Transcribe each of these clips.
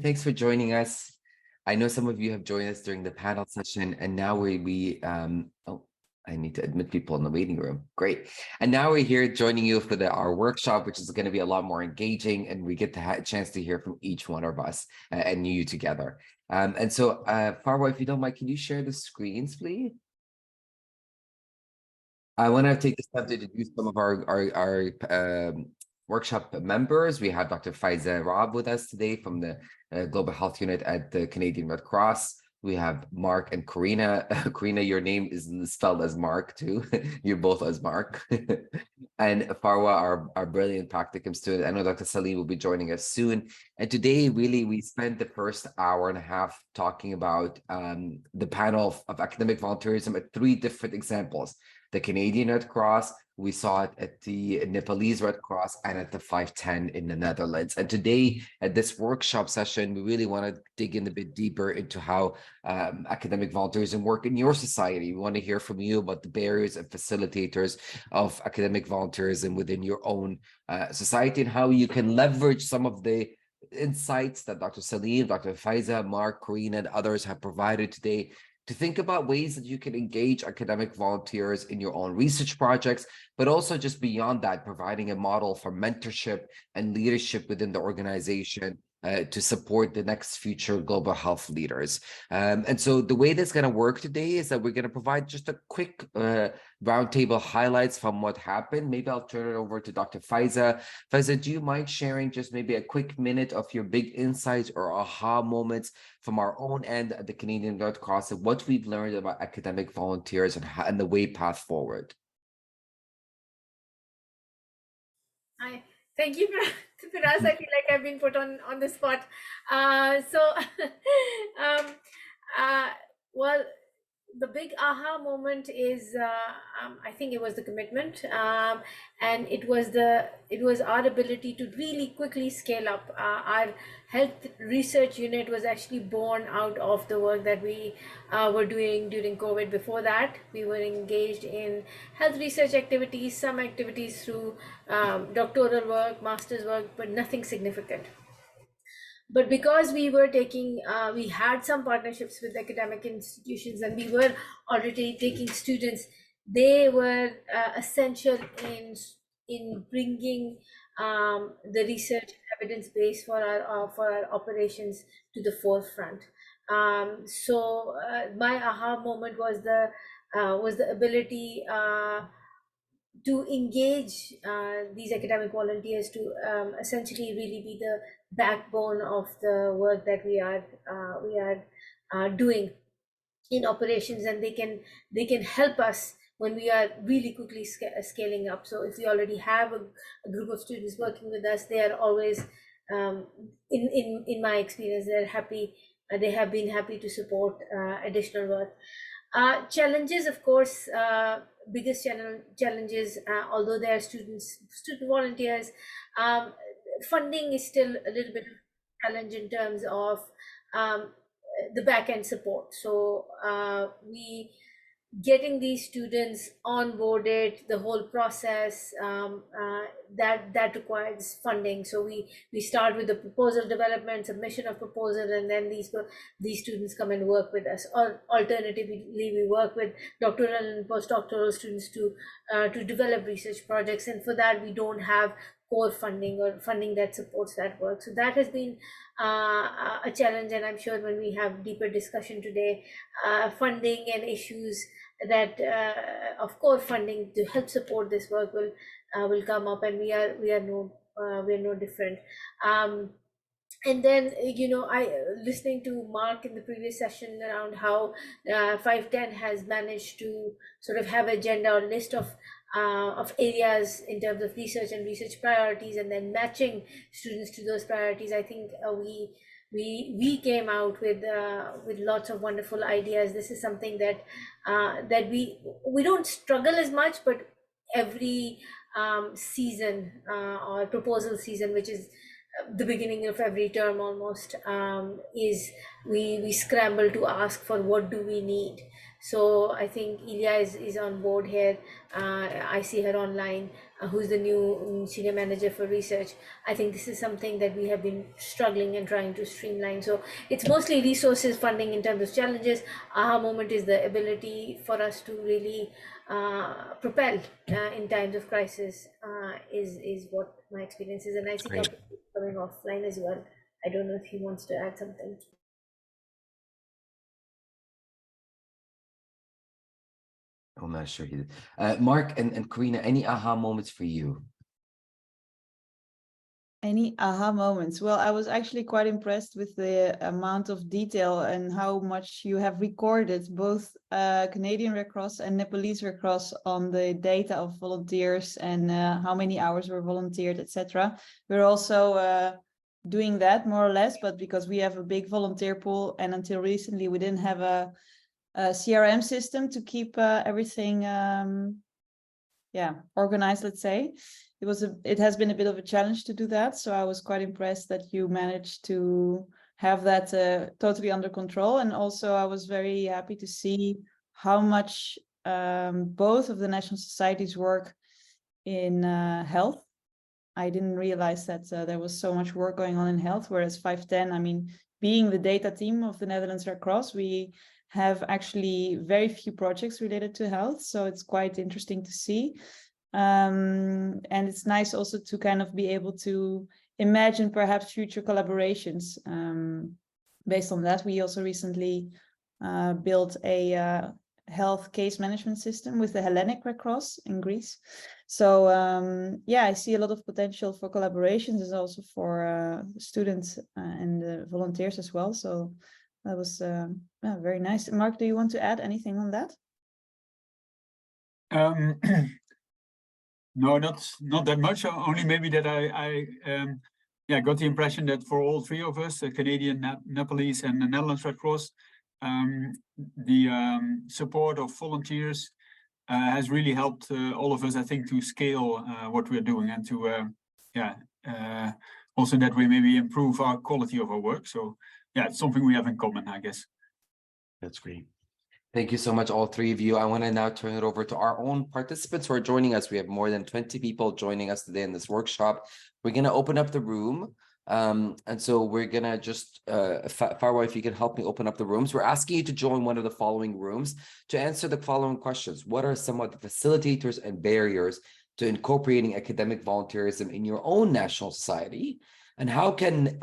thanks for joining us. I know some of you have joined us during the panel session, and now I need to admit people in the waiting room. Great. And now we're here joining you for our workshop, which is going to be a lot more engaging, and we get to have a chance to hear from each one of us and you together. And so, Farwa, if you don't mind, can you share the screens, please? I want to take this time to introduce some of our workshop members. We have Dr. Faiza Rob with us today from the Global Health Unit at the Canadian Red Cross. We have Marc and Corina. Corina, your name is spelled as Marc too. You're both as Marc. And Farwa, our brilliant practicum student. I know Dr. Salim will be joining us soon. And today, really, we spent the first hour and a half talking about the panel of academic volunteerism at 3 different examples. The Canadian Red Cross, we saw it at the Nepalese Red Cross, and at the 510 in the Netherlands. And today at this workshop session, we really want to dig in a bit deeper into how academic volunteerism work in your society. We want to hear from you about the barriers and facilitators of academic volunteerism within your own society, and how you can leverage some of the insights that Dr. Salim, Dr. Faiza, Marc, Corina, and others have provided today to think about ways that you can engage academic volunteers in your own research projects, but also just beyond that, providing a model for mentorship and leadership within the organization to support the next future global health leaders. And so the way that's going to work today is that we're going to provide just a quick roundtable highlights from what happened. Maybe I'll turn it over to Dr. Faiza. Faiza, do you mind sharing just maybe a quick minute of your big insights or aha moments from our own end at the Canadian Red Cross and what we've learned about academic volunteers and the way path forward? Hi, thank you, Firas. I feel like I've been put on the spot. Well, the big aha moment is I think it was the commitment, and it was our ability to really quickly scale up. Our health research unit was actually born out of the work that we were doing during COVID. Before that, we were engaged in health research activities, some activities through doctoral work, master's work, but nothing significant. But because we were we had some partnerships with academic institutions, and we were already taking students, they were essential in bringing the research evidence base for our operations to the forefront. My aha moment was the ability to engage these academic volunteers to essentially really be the backbone of the work that we are doing in operations, and they can help us when we are really quickly scaling up. So if we already have a group of students working with us, they are always in my experience, they have been happy to support additional work. Challenges, of course, biggest challenges, although they are student volunteers, funding is still a little bit of a challenge in terms of the back-end support. So we getting these students onboarded, the whole process, that requires funding. So we start with the proposal development, submission of proposal, and then these students come and work with us. Or alternatively, we work with doctoral and postdoctoral students to develop research projects, and for that we don't have core funding or funding that supports that work. So that has been a challenge, and I'm sure when we have deeper discussion today, funding and issues that of core funding to help support this work will come up, and we are no different. And then, listening to Marc in the previous session around how 510 has managed to sort of have agenda or list of areas in terms of research and research priorities, and then matching students to those priorities. I think we came out with lots of wonderful ideas. This is something that we don't struggle as much, but every season or proposal season, which is the beginning of every term almost, is we scramble to ask for what do we need. So I think Ilya is on board here. I see her online, who's the new senior manager for research. I think this is something that we have been struggling and trying to streamline. So it's mostly resources, funding in terms of challenges. Aha moment is the ability for us to really propel in times of crisis, is what my experience is. And I see Great. Dr. coming offline as well. I don't know if he wants to add something. I'm not sure he did. Marc and Corina, any aha moments for you? Any aha moments? Well, I was actually quite impressed with the amount of detail and how much you have recorded, both Canadian Red Cross and Nepalese Red Cross, on the data of volunteers and how many hours were volunteered, etc. We're also doing that more or less, but because we have a big volunteer pool, and until recently we didn't have a CRM system to keep everything organized, let's say. It has been a bit of a challenge to do that. So I was quite impressed that you managed to have that totally under control. And also I was very happy to see how much both of the national societies work in health. I didn't realize that there was so much work going on in health, whereas 510, I mean, being the data team of the Netherlands Red Cross, we have actually very few projects related to health. So it's quite interesting to see. And it's nice also to kind of be able to imagine perhaps future collaborations. Based on that, we also recently built a health case management system with the Hellenic Red Cross in Greece. So I see a lot of potential for collaborations, and also for students and volunteers as well. So that was very nice. Marc, do you want to add anything on that? No, not that much. Only maybe that I got the impression that for all three of us, the Canadian, Nepalese, and the Netherlands Red Cross, the support of volunteers has really helped all of us, I think, to scale what we're doing, and to also that we maybe improve our quality of our work. So yeah, it's something we have in common, I guess. That's great. Thank you so much, all three of you. I want to now turn it over to our own participants who are joining us. We have more than 20 people joining us today in this workshop. We're going to open up the room. And so we're going to just, Farwa, if you can help me open up the rooms. We're asking you to join one of the following rooms to answer the following questions. What are some of the facilitators and barriers to incorporating academic volunteerism in your own national society? And how can,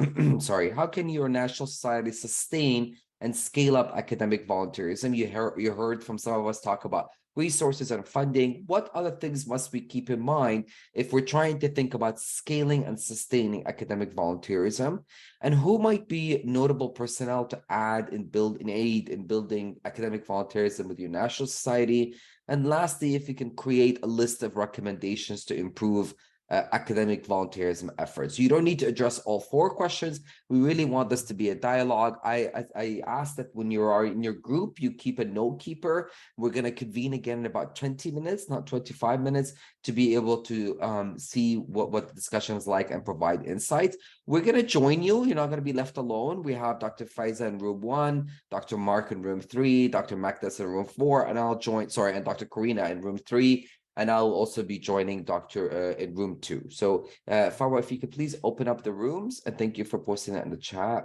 how can your national society sustain and scale up academic volunteerism? You heard from some of us talk about resources and funding. What other things must we keep in mind if we're trying to think about scaling and sustaining academic volunteerism? And who might be notable personnel to add and aid in building academic volunteerism with your national society? And lastly, if you can create a list of recommendations to improve academic volunteerism efforts. You don't need to address all four questions. We really want this to be a dialogue. I ask that when you are in your group, you keep a note keeper. We're going to convene again in about 20 minutes, not 25 minutes, to be able to see what the discussion is like and provide insights. We're going to join you. You're not going to be left alone. We have Dr. Faiza in room 1, Dr. Marc in room 3, Dr. Mekdes in room 4, and and Dr. Corina in room 3. And I'll also be joining Dr. In room 2. So Farwa, if you could please open up the rooms, and thank you for posting that in the chat.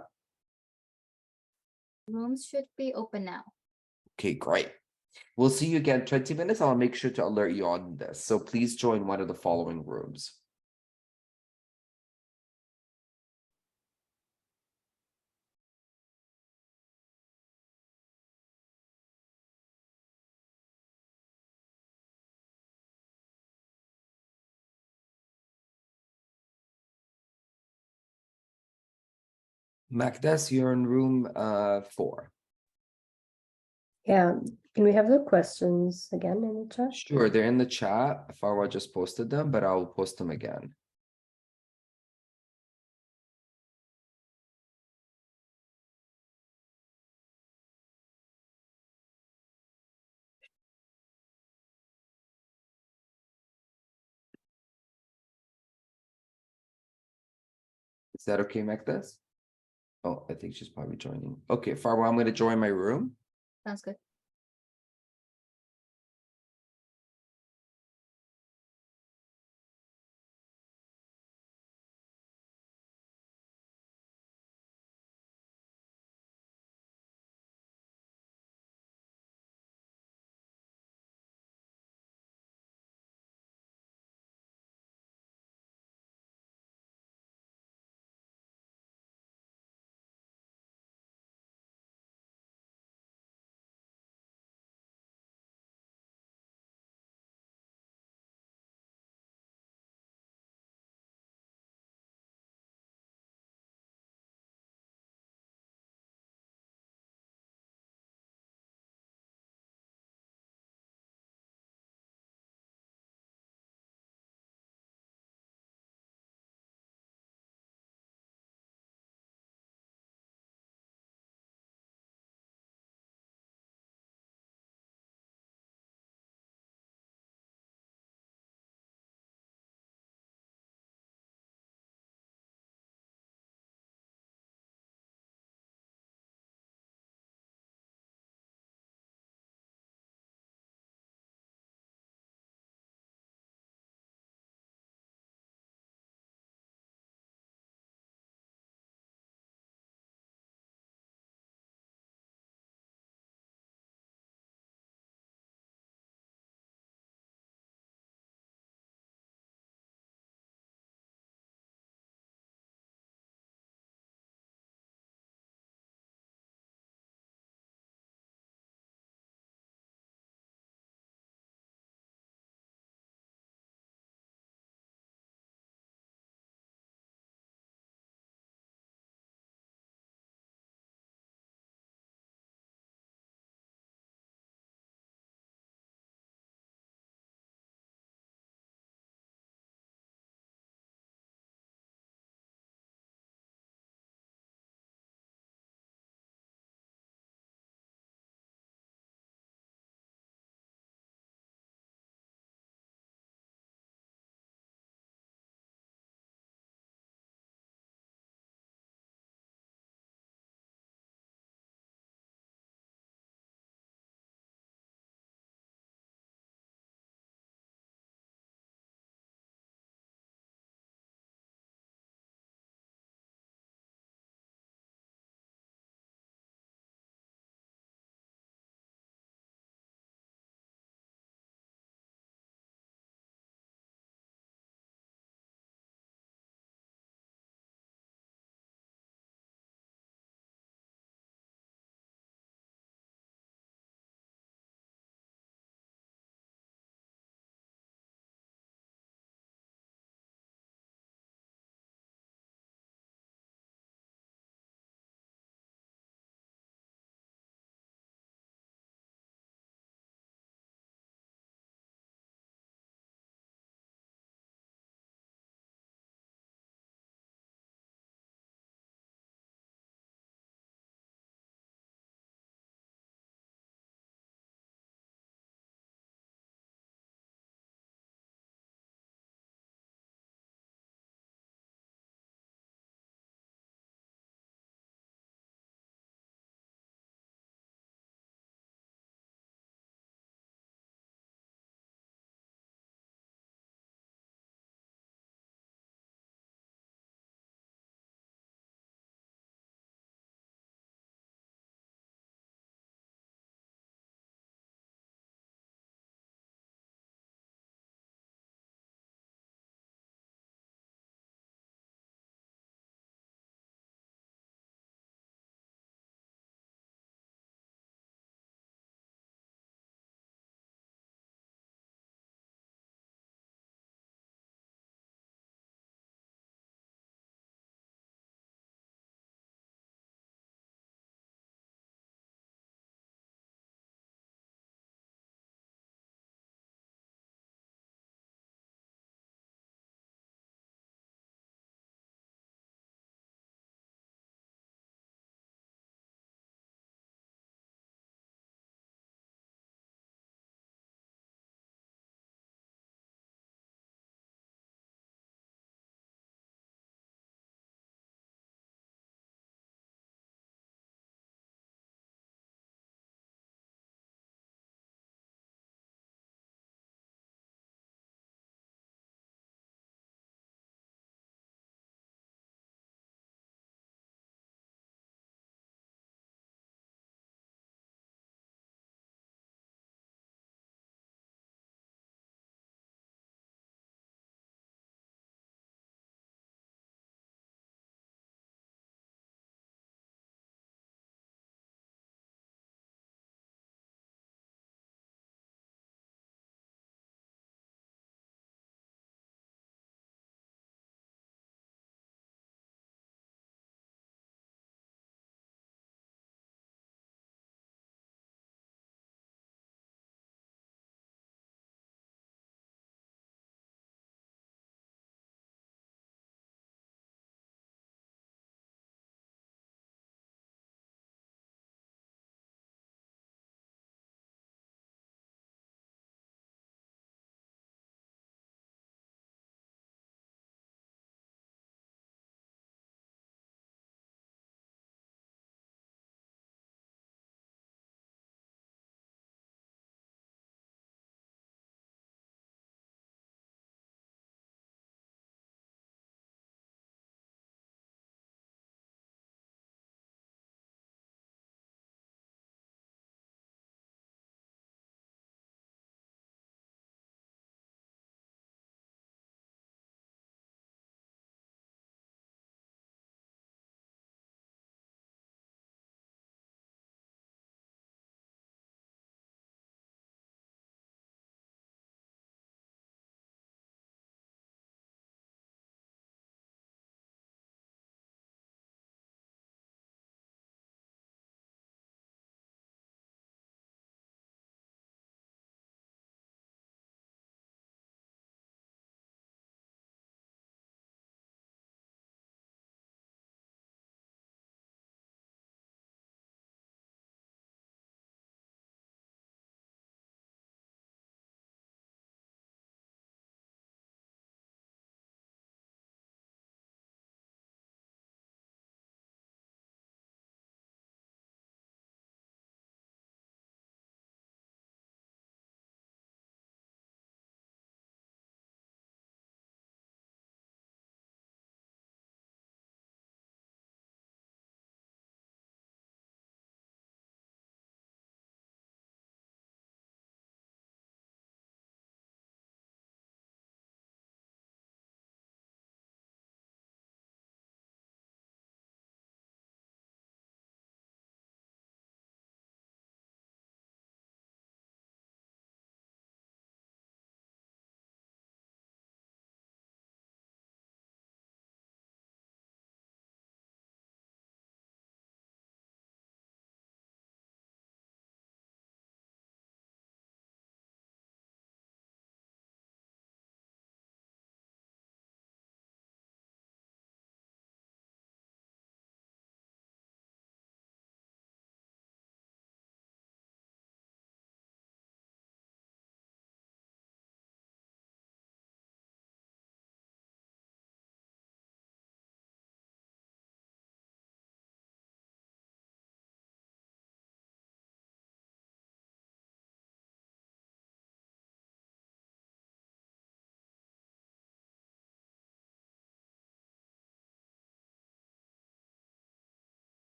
Rooms should be open now. Okay, great. We'll see you again in 20 minutes. I'll make sure to alert you on this. So please join one of the following rooms. Mekdes, you're in room 4. Yeah, can we have the questions again in the chat? Sure, they're in the chat. Farwa just posted them, but I'll post them again. Is that okay, Mekdes? Oh, I think she's probably joining. Okay, Farwa, I'm going to join my room. Sounds good.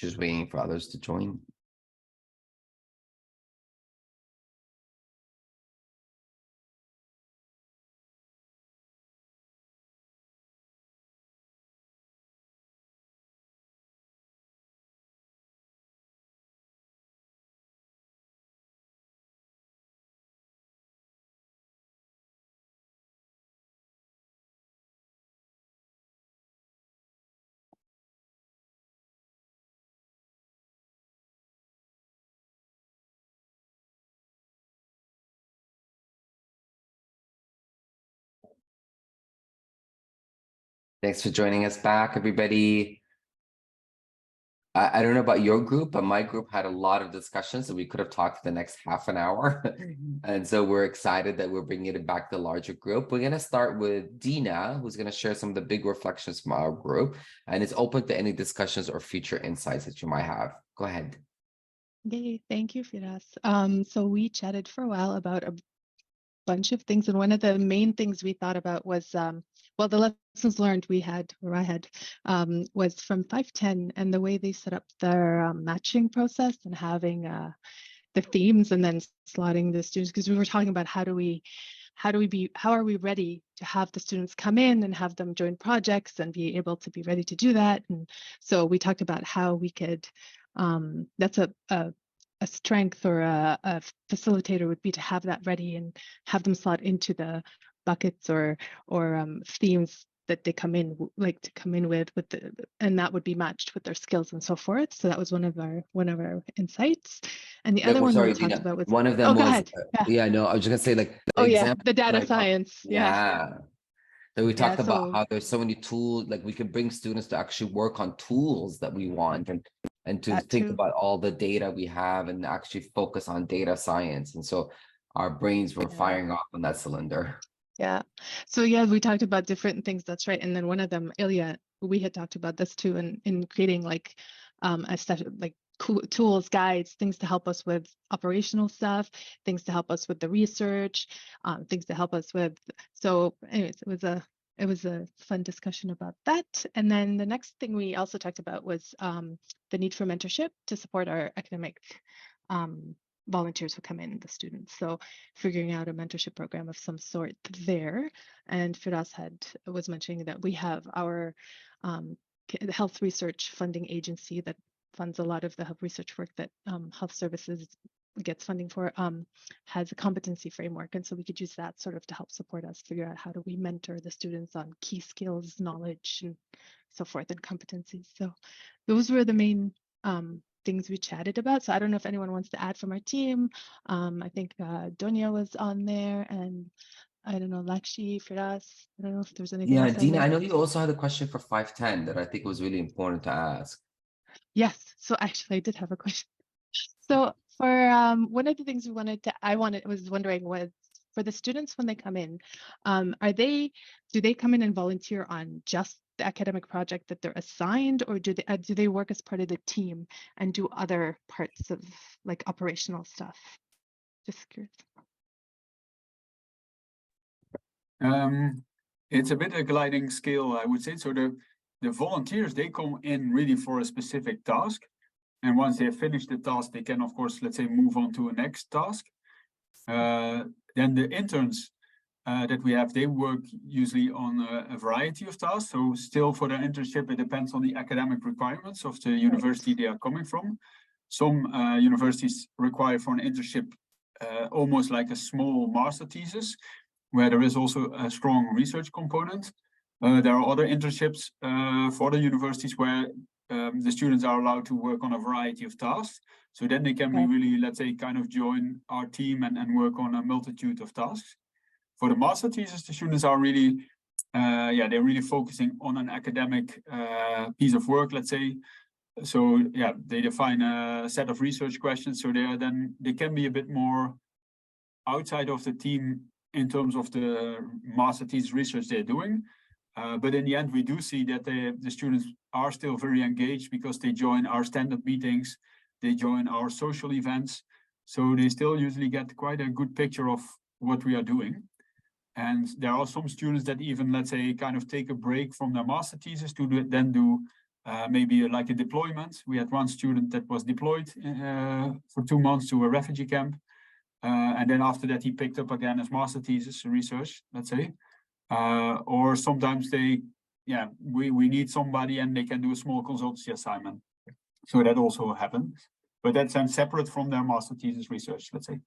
Just waiting for others to join. Thanks for joining us back, everybody. I don't know about your group, but my group had a lot of discussions, so we could have talked for the next half an hour. And so we're excited that we're bringing it back to the larger group. We're going to start with Dina, who's going to share some of the big reflections from our group. And it's open to any discussions or future insights that you might have. Go ahead. Okay, thank you, Firas. So we chatted for a while about a bunch of things, and one of the main things we thought about was, well, the lessons learned we had, or I had, was from 510 and the way they set up their matching process and having the themes and then slotting the students, because we were talking about how are we ready to have the students come in and have them join projects and be able to be ready to do that. And so we talked about how we could, that's a strength or a facilitator would be to have that ready and have them slot into the buckets or themes that they come in with and that would be matched with their skills and so forth. So that was one of our insights. And the other one we talked about was one of them go was ahead. yeah, no, I was just gonna say, like, The data science. So we talked about so how there's so many tools, like we can bring students to actually work on tools that we want and to think about all the data we have and actually focus on data science. And so our brains were firing off on that cylinder. Yeah. So yeah, we talked about different things. That's right. And then one of them, Ilya, we had talked about this too, in creating like a set of like tools, guides, things to help us with operational stuff, things to help us with the research, things to help us with. So anyways, it was a fun discussion about that. And then the next thing we also talked about was the need for mentorship to support our academic volunteers who come in, the students. So figuring out a mentorship program of some sort there. And Firas was mentioning that we have our health research funding agency that funds a lot of the health research work that health services gets funding for, has a competency framework. And so we could use that sort of to help support us figure out how do we mentor the students on key skills, knowledge, and so forth, and competencies. So those were the main things we chatted about. So I don't know if anyone wants to add from our team. I think Donia was on there, and I don't know, Lakshi, Firas. I don't know if there's anything else. Dina, I know you also had a question for 510 that I think was really important to ask. Yes, so actually I did have a question. So for one of the things was wondering was for the students when they come in, do they come in and volunteer on just the academic project that they're assigned, or do they work as part of the team and do other parts of like operational stuff? Just curious. It's a bit a gliding scale, I would say. So the volunteers, they come in really for a specific task. And once they have finished the task, they can, of course, let's say, move on to a next task. Then the interns that we have, they work usually on a variety of tasks. So still for their internship, it depends on the academic requirements of the university they are coming from. Some universities require for an internship almost like a small master thesis, where there is also a strong research component. There are other internships for the universities where the students are allowed to work on a variety of tasks. So then they can be really, let's say, kind of join our team and work on a multitude of tasks. For the master thesis, the students are really, they're really focusing on an academic piece of work, let's say. So yeah, they define a set of research questions. So they can be a bit more outside of the team in terms of the master thesis research they're doing. But in the end, we do see that the students are still very engaged because they join our stand-up meetings, they join our social events. So they still usually get quite a good picture of what we are doing. And there are some students that even, let's say, kind of take a break from their master thesis to then do maybe like a deployment. We had one student that was deployed for 2 months to a refugee camp. And then after that, he picked up again his master thesis research, let's say. Or sometimes we need somebody and they can do a small consultancy assignment. So that also happens. But that's then separate from their master thesis research, let's say.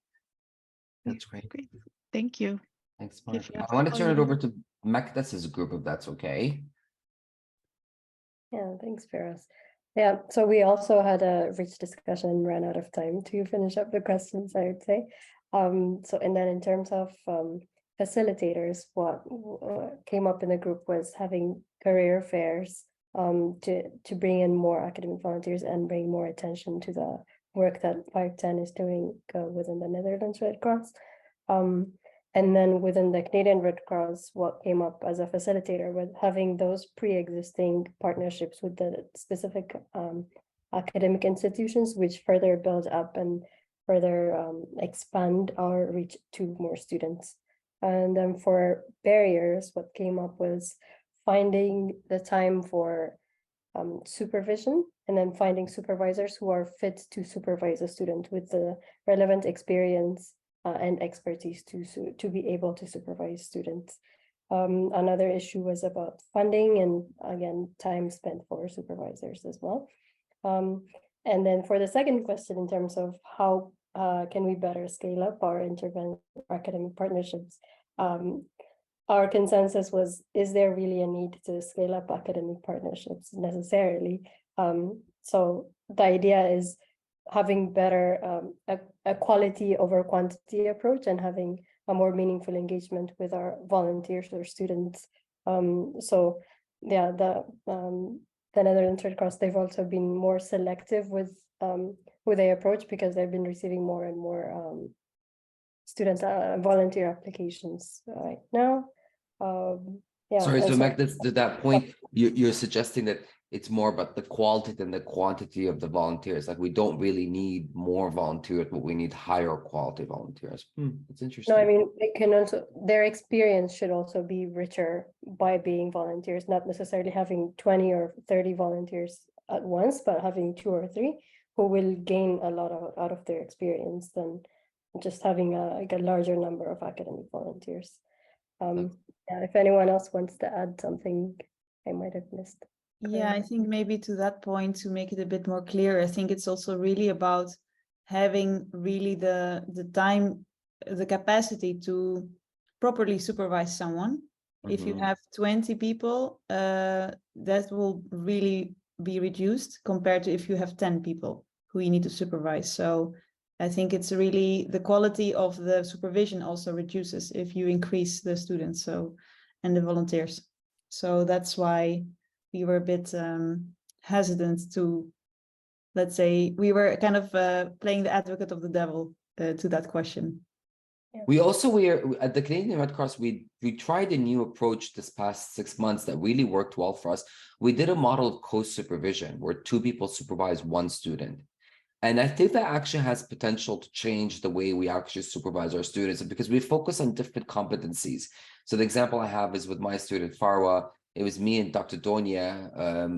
That's great. Great. Thank you. Thanks, Marc. If you have I want to all turn it you over to Mekdes' group, if that's okay. Yeah, thanks, Firas. Yeah, so we also had a rich discussion and ran out of time to finish up the questions, I would say. And then in terms of facilitators, what came up in the group was having career fairs to bring in more academic volunteers and bring more attention to the work that 510 is doing within the Netherlands Red Cross. And then within the Canadian Red Cross, what came up as a facilitator was having those pre-existing partnerships with the specific academic institutions, which further build up and further expand our reach to more students. And then for barriers, what came up was finding the time for supervision, and then finding supervisors who are fit to supervise a student with the relevant experience and expertise to be able to supervise students. Another issue was about funding and, again, time spent for supervisors as well. And then for the second question, in terms of how can we better scale up our academic partnerships, our consensus was, is there really a need to scale up academic partnerships necessarily? So the idea is having better a quality over quantity approach and having a more meaningful engagement with our volunteers or students. So yeah, the Netherlands Red Cross, they've also been more selective with who they approach, because they've been receiving more and more student volunteer applications right now. Yeah. Sorry, so and Mekdes, to that point, you're suggesting that it's more about the quality than the quantity of the volunteers. Like, we don't really need more volunteers, but we need higher quality volunteers. That's interesting. No, I mean, it can also, their experience should also be richer by being volunteers, not necessarily having 20 or 30 volunteers at once, but having 2 or 3 who will gain a lot out of their experience than just having a larger number of academic volunteers. Yeah, if anyone else wants to add something I might have missed. Yeah, I think maybe to that point, to make it a bit more clear, I think it's also really about having really the time, the capacity to properly supervise someone. If you have 20 people, that will really be reduced compared to if you have 10 people who you need to supervise. So I think it's really the quality of the supervision also reduces if you increase the students and the volunteers. So that's why we were a bit hesitant to, let's say, we were kind of playing the advocate of the devil to that question. We also, at the Canadian Red Cross, we tried a new approach this past 6 months that really worked well for us. We did a model of co-supervision where 2 people supervise 1 student. And I think that actually has potential to change the way we actually supervise our students, because we focus on different competencies. So the example I have is with my student, Farwa. It was me and Dr. Donia,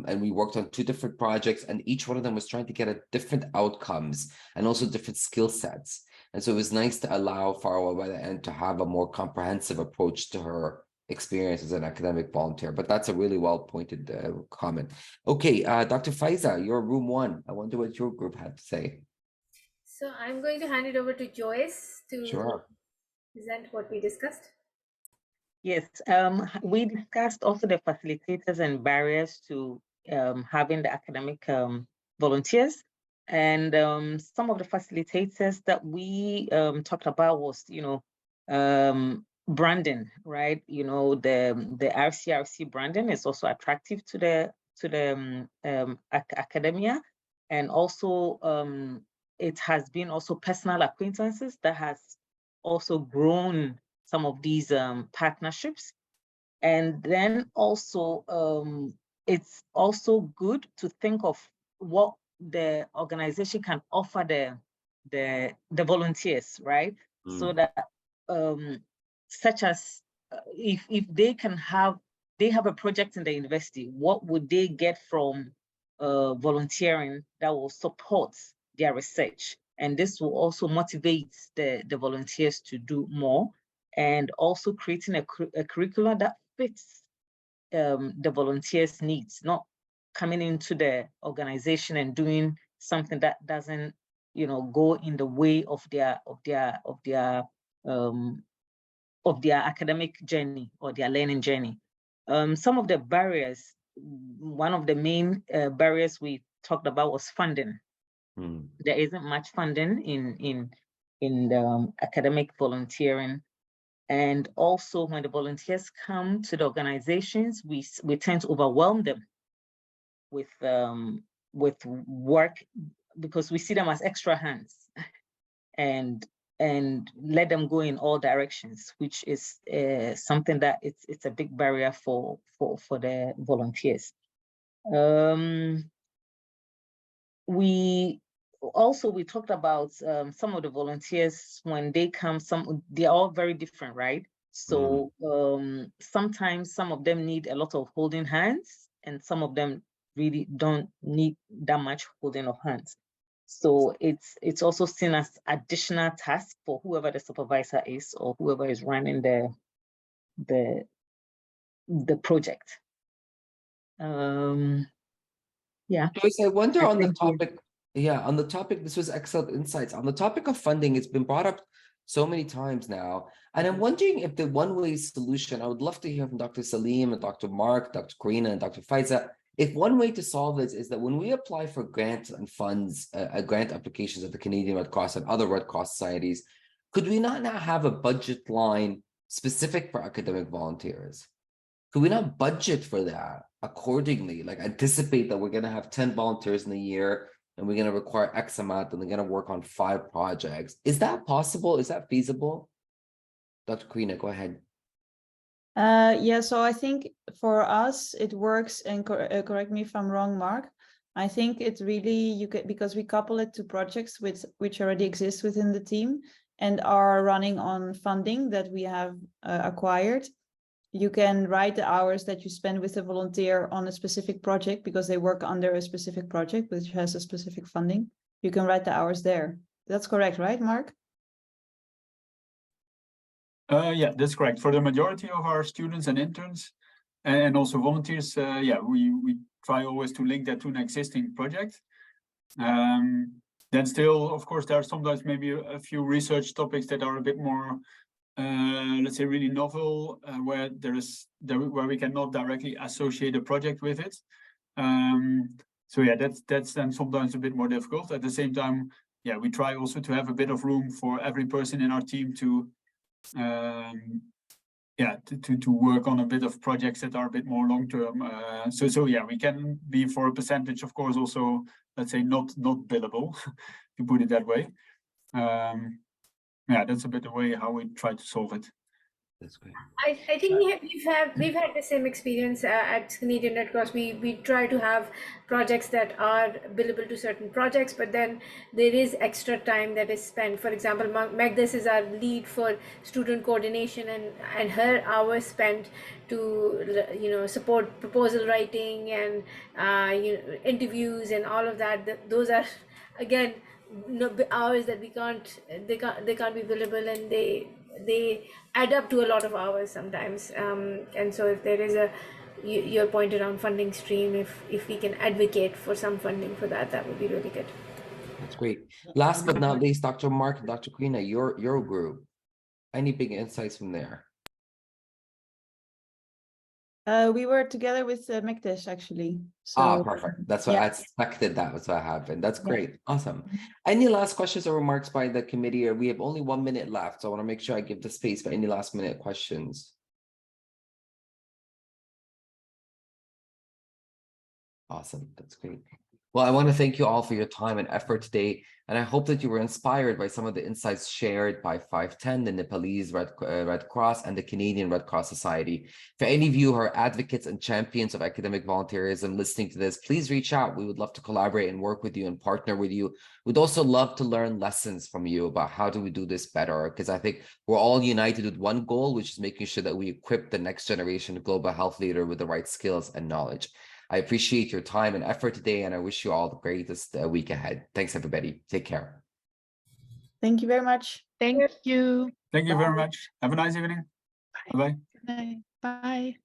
and we worked on 2 different projects, and each one of them was trying to get at different outcomes and also different skill sets. And so it was nice to allow Farwa by the end to have a more comprehensive approach to her experience as an academic volunteer. But that's a really well-pointed comment. Okay, Dr. Faiza, you're room 1. I wonder what your group had to say. So I'm going to hand it over to Joyce to present what we discussed. Yes, we discussed also the facilitators and barriers to having the academic volunteers. And some of the facilitators that we talked about was, branding, right? The RCRC branding is also attractive to the academia, and also it has been also personal acquaintances that has also grown some of these partnerships. And then also it's also good to think of what the organization can offer the volunteers, right? So that such as if they have a project in the university, what would they get from volunteering that will support their research. And this will also motivate the volunteers to do more, and also creating a curriculum that fits the volunteers' needs, not coming into the organization and doing something that doesn't, go in the way of their academic journey or their learning journey. Some of the barriers, one of the main barriers we talked about was funding. There isn't much funding in the academic volunteering. And also when the volunteers come to the organizations, we tend to overwhelm them with work, because we see them as extra hands and let them go in all directions, which is something that it's a big barrier for the volunteers. We talked about some of the volunteers when they come, they're all very different, right? So sometimes some of them need a lot of holding hands, and some of them really don't need that much holding of hands. So it's also seen as additional task for whoever the supervisor is or whoever is running the project. Yeah. Joyce, I wonder on the topic. Yeah, on the topic, this was excellent insights. On the topic of funding, it's been brought up so many times now. And I'm wondering if the one-way solution, I would love to hear from Dr. Salim and Dr. Marc, Dr. Corina and Dr. Faiza, if one way to solve this is that when we apply for grants and funds, grant applications at the Canadian Red Cross and other Red Cross societies, could we not now have a budget line specific for academic volunteers? Could we not budget for that accordingly? Like anticipate that we're going to have 10 volunteers in a year, and we're going to require X amount, and they're going to work on 5 projects. Is that possible? Is that feasible? Dr. Corina, go ahead. Yeah, so I think for us, it works, and correct me if I'm wrong, Marc. I think it's really, because we couple it to projects which already exist within the team and are running on funding that we have acquired. You can write the hours that you spend with a volunteer on a specific project because they work under a specific project which has a specific funding. You can write the hours there. That's correct, right, Marc? Yeah, that's correct. For the majority of our students and interns and also volunteers, yeah, we try always to link that to an existing project. Then still, of course, there are sometimes maybe a few research topics that are a bit more let's say really novel, where where we cannot directly associate a project with it. So yeah, that's then sometimes a bit more difficult. At the same time, yeah, we try also to have a bit of room for every person in our team to to work on a bit of projects that are a bit more long term. So yeah, we can be for a percentage, of course, also let's say not billable, to put it that way. Yeah, that's a bit the way how we try to solve it. That's great. I think we've had the same experience at Canadian Red Cross. We try to have projects that are billable to certain projects, but then there is extra time that is spent. For example, Mekdes is our lead for student coordination, and her hours spent to support proposal writing and interviews and all of that. Those are again hours that they can't be billable, and they add up to a lot of hours sometimes. And so if there is your point around funding stream, if we can advocate for some funding for that would be really good. That's great. Last but not least, Dr. Marc and Dr. Corina, your group, any big insights from there? We were together with Mekdes, actually. So, perfect. That's what I expected. That was what happened. That's great. Awesome. Any last questions or remarks by the committee? We have only 1 minute left, so I want to make sure I give the space for any last minute questions. Awesome. That's great. Well, I want to thank you all for your time and effort today, and I hope that you were inspired by some of the insights shared by 510, the Nepalese Red Cross, and the Canadian Red Cross Society. For any of you who are advocates and champions of academic volunteerism listening to this, please reach out. We would love to collaborate and work with you and partner with you. We'd also love to learn lessons from you about how do we do this better, because I think we're all united with one goal, which is making sure that we equip the next generation global health leader with the right skills and knowledge. I appreciate your time and effort today, and I wish you all the greatest week ahead. Thanks, everybody. Take care. Thank you very much. Thank you. Thank you very much. Have a nice evening. Bye-bye. Good night. Bye.